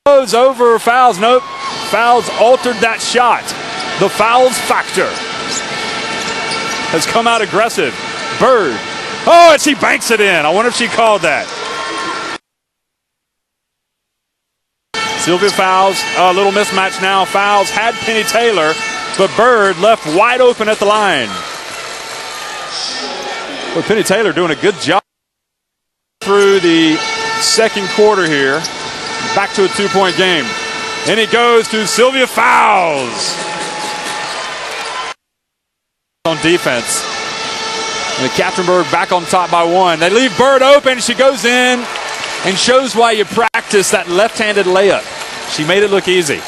goes over fouls. Nope. Fouls altered that shot. The fouls factor has come out aggressive. Bird. Oh, and she banks it in. I wonder if she called that. Sylvia fouls. A little mismatch now. Fouls had Penny Taylor, but Bird left wide open at the line. Well, Penny Taylor doing a good job through the second quarter here. Back to a two-point game. And it goes to Sylvia Fouls on defense. And the Katzenberg back on top by one. They leave Bird open. She goes in and shows why you practice that left-handed layup. She made it look easy.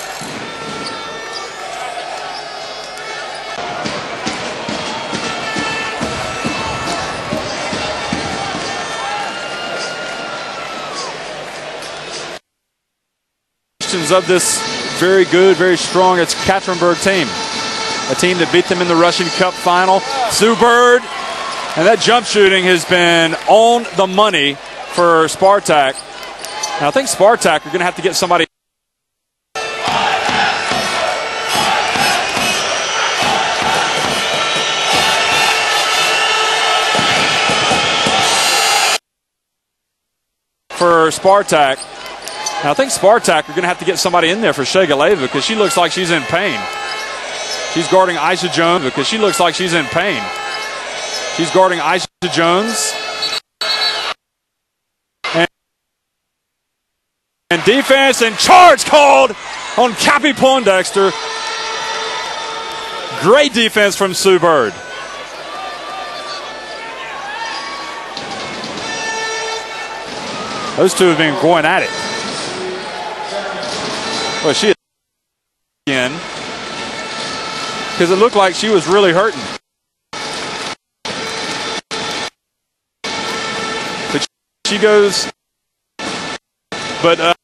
Of this very good, very strong, it's Katzenberg team. A team that beat them in the Russian Cup final. Sue Bird, and that jump shooting has been on the money for Spartak. Now I think Spartak are going to have to get somebody. For Spartak. Now I think Spartak are going to have to get somebody in there for Shegaleva because she looks like she's in pain. She's guarding Aisha Jones because she looks like she's in pain. She's guarding Aisha Jones. And defense and charge called on Cappy Pondexter. Great defense from Sue Bird. Those two have been going at it. Well, she again because it looked like she was really hurting. But she goes, but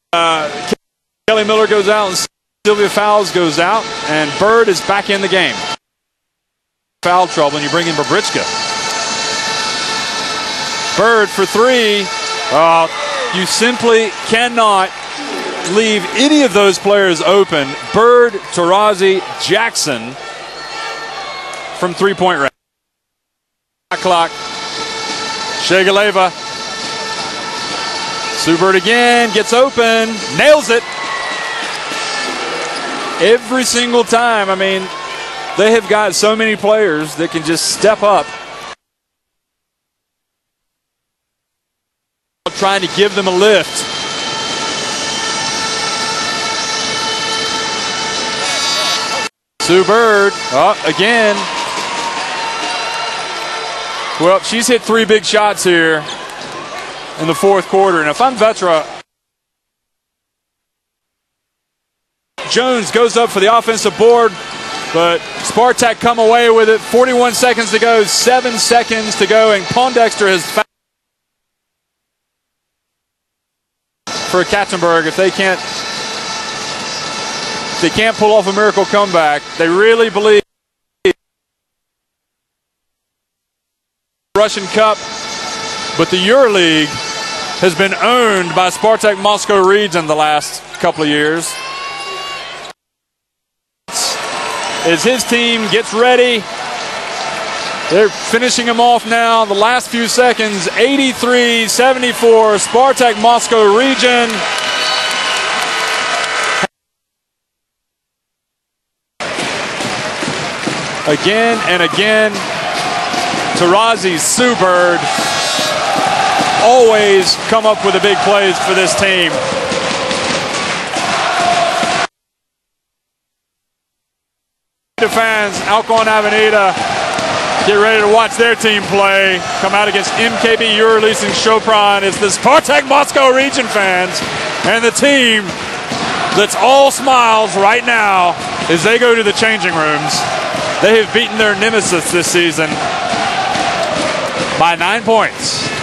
Kelly Miller goes out and Sylvia Fouls goes out, and Bird is back in the game. Foul trouble, and you bring in Babritschka. Bird for three. You simply cannot leave any of those players open. Bird, Taurasi, Jackson from three-point range. Clock. Shegaleva. Sue Bird again, gets open, nails it. Every single time. I mean, they have got so many players that can just step up. Trying to give them a lift. Sue Bird, again. Well, she's hit three big shots here in the fourth quarter. And if I'm Vetra, Jones goes up for the offensive board, but Spartak come away with it. 41 seconds to go, 7 seconds to go, and Pondexter has fouled for Katzenberg. If they can't pull off a miracle comeback, they really believe Russian Cup, but the Euroleague has been owned by Spartak Moscow region the last couple of years. As his team gets ready, they're finishing him off now. The last few seconds, 83-74, Spartak Moscow region. Again and again, Taurasi, Sue Bird always come up with the big plays for this team. Fans, Halcon Avenida, get ready to watch their team play. Come out against MKB Euroleague Sopron. It's the Spartak Moscow region fans and the team that's all smiles right now as they go to the changing rooms. They have beaten their nemesis this season by 9 points.